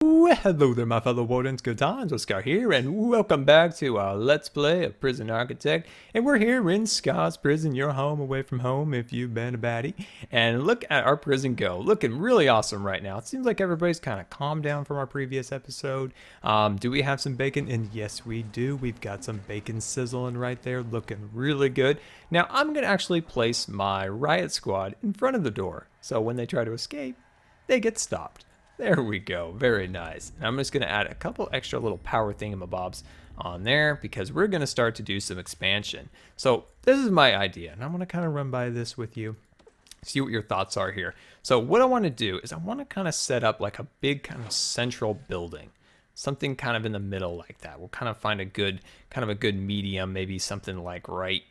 Well, hello there, my fellow wardens. Good times with Scar here, and welcome back to our Let's Play of Prison Architect. And we're here in Scar's prison, your home away from home if you've been a baddie. And look at our prison go, looking really awesome right now. It seems like everybody's kind of calmed down from our previous episode. Do we have some bacon? And yes, we do. We've got some bacon sizzling right there, looking really good. Now, I'm going to actually place my riot squad in front of the door, so when they try to escape, they get stopped. There we go, very nice. And I'm just gonna add a couple extra little power thingamabobs on there because we're gonna start to do some expansion. So this is my idea, and I'm gonna kind of run by this with you, see what your thoughts are here. So what I wanna do is I wanna kind of set up like a big kind of central building. Something kind of in the middle like that. We'll kind of find a good medium, maybe something like right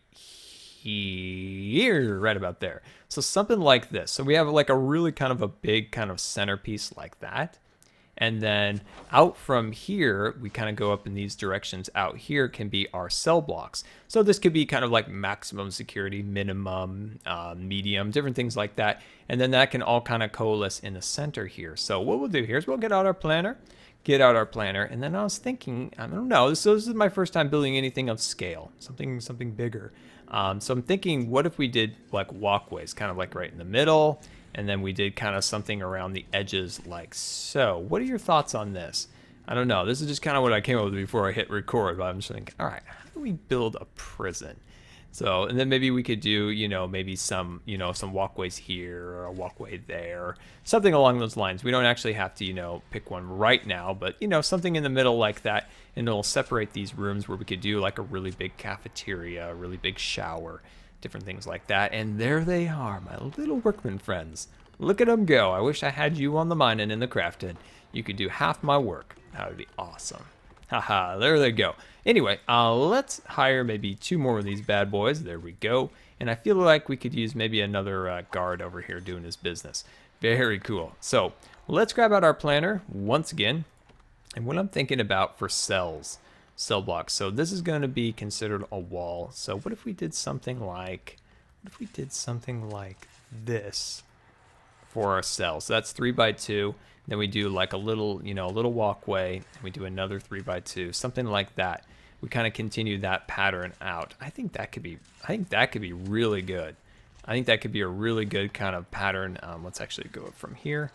here, right about there. So something like this. So we have like a really kind of a big kind of centerpiece like that. And then out from here, we kind of go up in these directions. Out here can be our cell blocks. So this could be kind of like maximum security, minimum, medium, different things like that. And then that can all kind of coalesce in the center here. So what we'll do here is we'll get out our planner. And then I was thinking, I don't know, this is my first time building anything of scale, something bigger. So I'm thinking, what if we did like walkways, kind of like right in the middle, and then we did kind of something around the edges like so. What are your thoughts on this? I don't know. This is just kind of what I came up with before I hit record, but I'm just thinking, all right, how do we build a prison? So, and then maybe we could do, maybe some walkways here or a walkway there, something along those lines. We don't actually have to, pick one right now, but, something in the middle like that. And it'll separate these rooms where we could do like a really big cafeteria, a really big shower, different things like that. And there they are, my little workman friends. Look at them go. I wish I had you on the mining and the crafting. You could do half my work. That would be awesome. Haha, there they go. Anyway, let's hire maybe 2 more of these bad boys. There we go. And I feel like we could use maybe another guard over here doing his business. Very cool. So let's grab out our planner once again. And what I'm thinking about for cell blocks. So this is going to be considered a wall. So what if we did something like this for our cells? So that's 3 by 2. Then we do like a little, a little walkway, and we do another 3 by 2, something like that. We kind of continue that pattern out. I think that could be really good. I think that could be a really good kind of pattern. Let's actually go from here.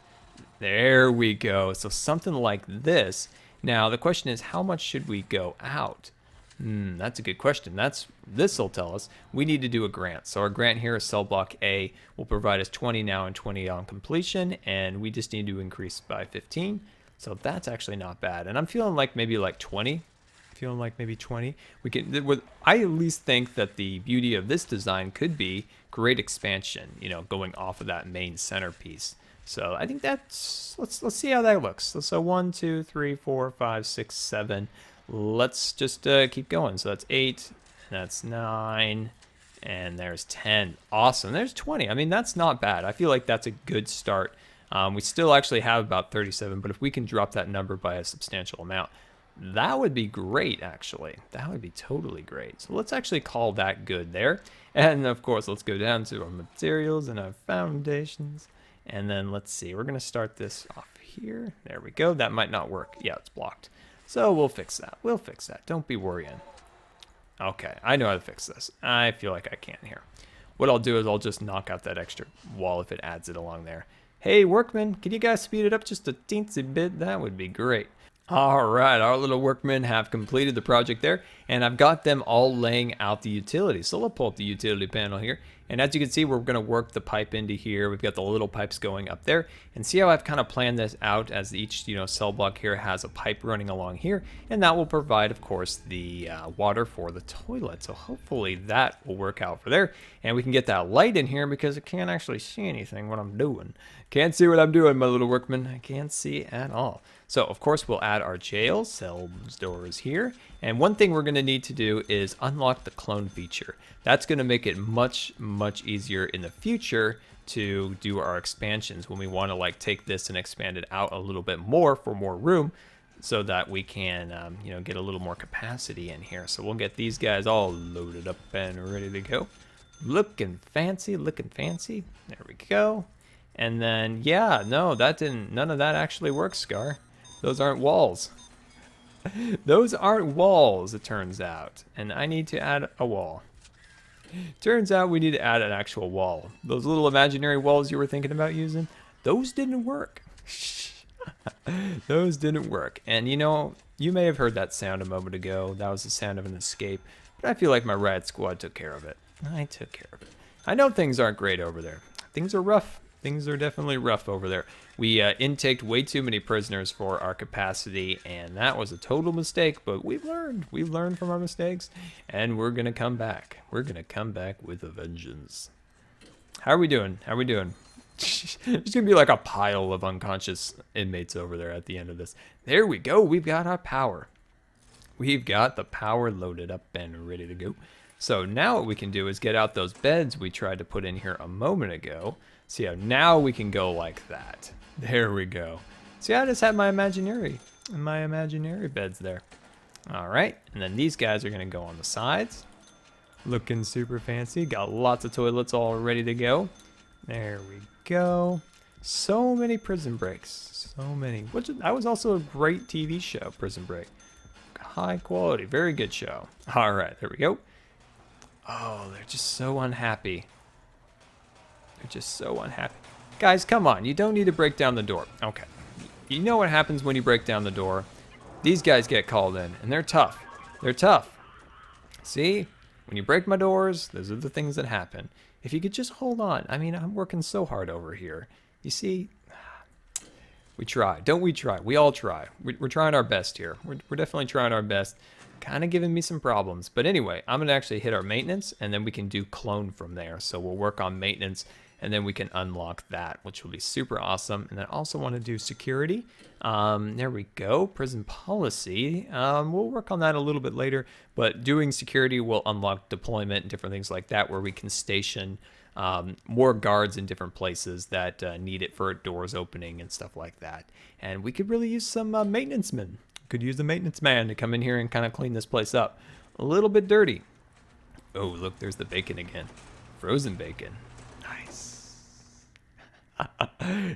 There we go. So something like this. Now the question is, how much should we go out? That's a good question. This will tell us. We need to do a grant. So our grant here is cell block A will provide us 20 now and 20 on completion, and we just need to increase by 15. So that's actually not bad. And I'm feeling like maybe like 20. We can. I at least think that the beauty of this design could be great expansion. Going off of that main centerpiece. So I think that's. Let's see how that looks. So 1, 2, 3, 4, 5, 6, 7. Let's just keep going. So that's 8, that's 9, and there's 10. Awesome. There's 20. I mean, that's not bad. I feel like that's a good start. We still actually have about 37, but if we can drop that number by a substantial amount, that would be great, actually. That would be totally great. So let's actually call that good there. And of course, let's go down to our materials and our foundations. And then let's see, we're going to start this off here. There we go. That might not work. Yeah, it's blocked. So we'll fix that. Don't be worrying. Okay, I know how to fix this. I feel like I can here. What I'll do is I'll just knock out that extra wall if it adds it along there. Hey, workmen, can you guys speed it up just a teensy bit? That would be great. All right, our little workmen have completed the project there, and I've got them all laying out the utilities. So let's pull up the utility panel here. And as you can see, we're going to work the pipe into here. We've got the little pipes going up there. And see how I've kind of planned this out as each cell block here has a pipe running along here. And that will provide, of course, the water for the toilet. So hopefully that will work out for there. And we can get that light in here because I can't actually see anything what I'm doing. Can't see what I'm doing, my little workman. I can't see at all. So, of course, we'll add our jail cell doors here. And one thing we're going to need to do is unlock the clone feature. That's going to make it much easier in the future to do our expansions when we want to like take this and expand it out a little bit more for more room so that we can, get a little more capacity in here. So we'll get these guys all loaded up and ready to go. Looking fancy. There we go. And then, yeah, no, none of that actually works, Scar. Those aren't walls. Those aren't walls, it turns out. And I need to add a wall. Turns out we need to add an actual wall. Those little imaginary walls you were thinking about using, those didn't work. Those didn't work. And you know, you may have heard that sound a moment ago. That was the sound of an escape. But I feel like my rad squad took care of it. I took care of it. I know things aren't great over there. Things are rough. Things are definitely rough over there. We intaked way too many prisoners for our capacity, and that was a total mistake, but we've learned. We've learned from our mistakes, and we're going to come back. We're going to come back with a vengeance. How are we doing? How are we doing? There's going to be like a pile of unconscious inmates over there at the end of this. There we go. We've got our power. We've got the power loaded up and ready to go. So now what we can do is get out those beds we tried to put in here a moment ago. See how now we can go like that. There we go. See, I just had my imaginary beds there. All right, and then these guys are gonna go on the sides. Looking super fancy. Got lots of toilets all ready to go. There we go. So many prison breaks. So many. That was also a great TV show, Prison Break. High quality, very good show. All right, there we go. Oh, they're just so unhappy. They're just so unhappy. Guys, come on. You don't need to break down the door. Okay. You know what happens when you break down the door? These guys get called in, and they're tough. They're tough. See? When you break my doors, those are the things that happen. If you could just hold on. I mean, I'm working so hard over here. You see? We try. Don't we try? We all try. We're trying our best here. We're definitely trying our best. Kind of giving me some problems. But anyway, I'm going to actually hit our maintenance, and then we can do clone from there. So we'll work on maintenance, and then we can unlock that, which will be super awesome. And then I also want to do security. There we go. Prison policy. We'll work on that a little bit later. But doing security will unlock deployment and different things like that, where we can station more guards in different places that need it for doors opening and stuff like that. And we could really use some maintenance men. Could use a maintenance man to come in here and kind of clean this place up. A little bit dirty. Oh, look, there's the bacon again. Frozen bacon. Nice.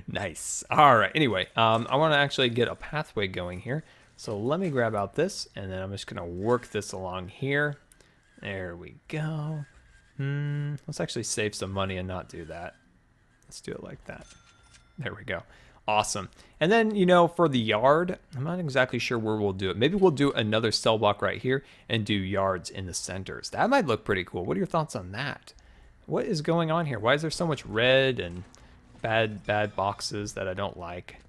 Nice. All right. Anyway, I want to actually get a pathway going here. So let me grab out this, and then I'm just going to work this along here. There we go. Let's actually save some money and not do that. Let's do it like that. There we go. Awesome. And then, you know, for the yard, I'm not exactly sure where we'll do it. Maybe we'll do another cell block right here and do yards in the centers. That might look pretty cool. What are your thoughts on that? What is going on here? Why is there so much red and bad boxes that I don't like?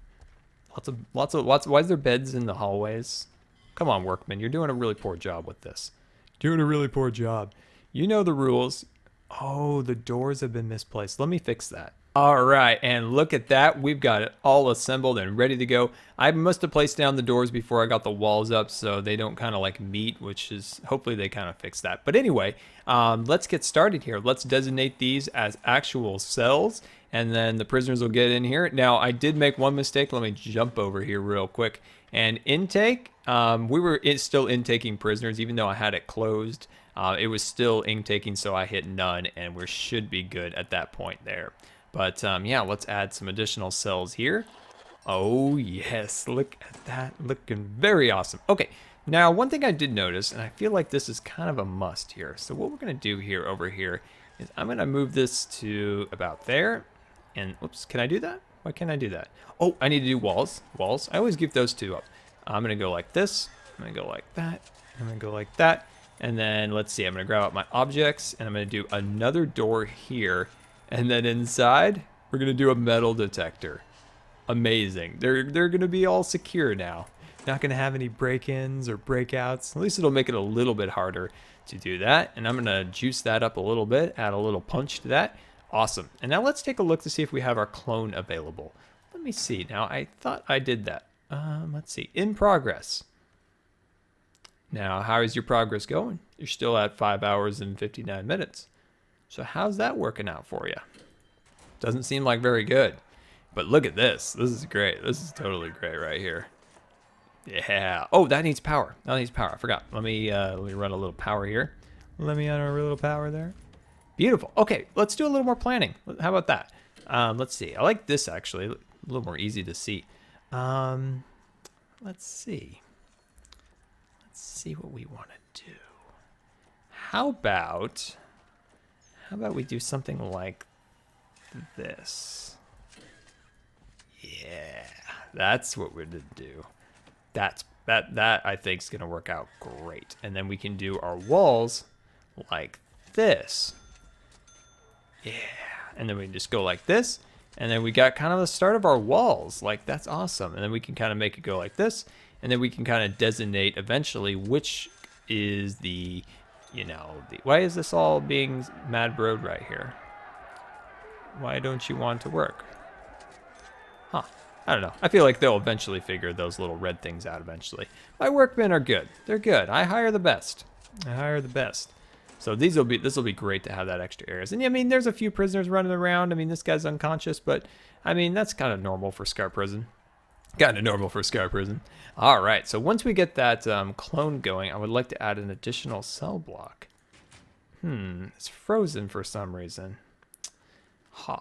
Lots. Why is there beds in the hallways? Come on, workman. You're doing a really poor job with this. Doing a really poor job. You know the rules. Oh, the doors have been misplaced. Let me fix that. All right, and look at that. We've got it all assembled and ready to go. I must have placed down the doors before I got the walls up so they don't kind of like meet, which is hopefully they kind of fix that. But anyway, let's get started here. Let's designate these as actual cells, and then the prisoners will get in here. Now, I did make one mistake. Let me jump over here real quick. And intake, we were still intaking prisoners, even though I had it closed. It was still intaking, so I hit none, and we should be good at that point there. But yeah, let's add some additional cells here. Oh yes, look at that, looking very awesome. Okay, now one thing I did notice, and I feel like this is kind of a must here. So what we're gonna do here over here is I'm gonna move this to about there. And oops, can I do that? Why can't I do that? Oh, I need to do walls. I always give those two up. I'm gonna go like this. I'm gonna go like that. I'm gonna go like that. And then let's see, I'm gonna grab out my objects and I'm gonna do another door here. And then inside, we're gonna do a metal detector. Amazing. They're gonna be all secure now. Not gonna have any break-ins or breakouts. At least it'll make it a little bit harder to do that. And I'm gonna juice that up a little bit, add a little punch to that. Awesome. And now let's take a look to see if we have our clone available. Let me see. Now, I thought I did that. Let's see. In progress. Now, how is your progress going? You're still at 5 hours and 59 minutes. So how's that working out for you? Doesn't seem like very good. But look at this. This is great. This is totally great right here. Yeah. Oh, that needs power. That needs power. I forgot. Let me run a little power here. Let me run a little power there. Beautiful. Okay, let's do a little more planning. How about that? Let's see. I like this actually. A little more easy to see. let's see. Let's see what we want to do. How about we do something like this? Yeah, that's what we're gonna do. That I think is gonna work out great. And then we can do our walls like this. Yeah, and then we can just go like this, and then we got kind of the start of our walls. Like, that's awesome. And then we can kind of make it go like this, and then we can kind of designate eventually which is the, why is this all being mad broed right here? Why don't you want to work? Huh. I don't know. I feel like they'll eventually figure those little red things out eventually. My workmen are good. They're good. I hire the best. I hire the best. So this will be great to have that extra areas. And I mean, there's a few prisoners running around. I mean, this guy's unconscious, but I mean, that's kind of normal for Scar Prison. Kind of normal for Scar Prison. All right, so once we get that clone going, I would like to add an additional cell block. It's frozen for some reason. Huh.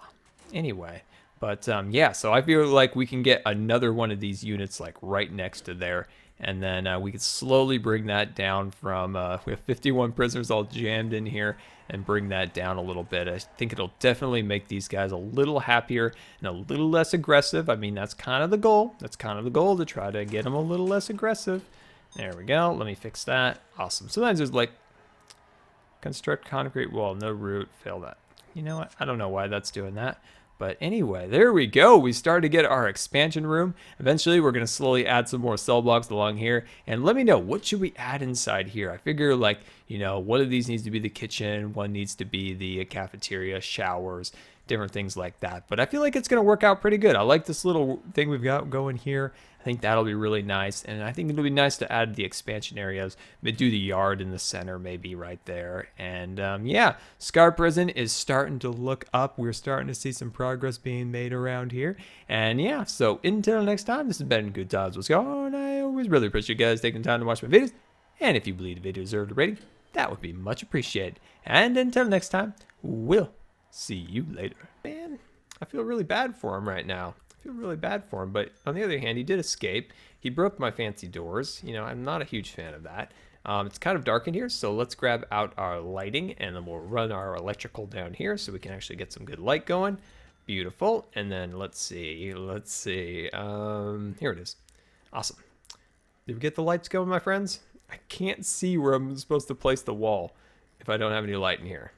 Anyway, but yeah, so I feel like we can get another one of these units like right next to there. And then we could slowly bring that down from, we have 51 prisoners all jammed in here, and bring that down a little bit. I think it'll definitely make these guys a little happier and a little less aggressive. I mean, that's kind of the goal. That's kind of the goal, to try to get them a little less aggressive. There we go. Let me fix that. Awesome. Sometimes there's like, construct concrete wall, no root, fail that. You know what? I don't know why that's doing that. But anyway, there we go. We started to get our expansion room. Eventually, we're going to slowly add some more cell blocks along here. And let me know, what should we add inside here? I figure, like, one of these needs to be the kitchen. One needs to be the cafeteria, showers, different things like that. But I feel like it's going to work out pretty good. I like this little thing we've got going here. I think that'll be really nice. And I think it'll be nice to add the expansion areas, but do the yard in the center maybe right there. And yeah, Scar Prison is starting to look up. We're starting to see some progress being made around here. And yeah, so until next time, this has been Good Times with Scar, and I always really appreciate you guys taking the time to watch my videos. And if you believe the video deserved a rating, that would be much appreciated. And until next time, we'll see you later. Man, I feel really bad for him right now. I feel really bad for him, but on the other hand, he did escape. He broke my fancy doors. I'm not a huge fan of that. It's kind of dark in here, so let's grab out our lighting, and then we'll run our electrical down here so we can actually get some good light going. Beautiful. And then let's see. Here it is. Awesome. Did we get the lights going, my friends? I can't see where I'm supposed to place the wall if I don't have any light in here.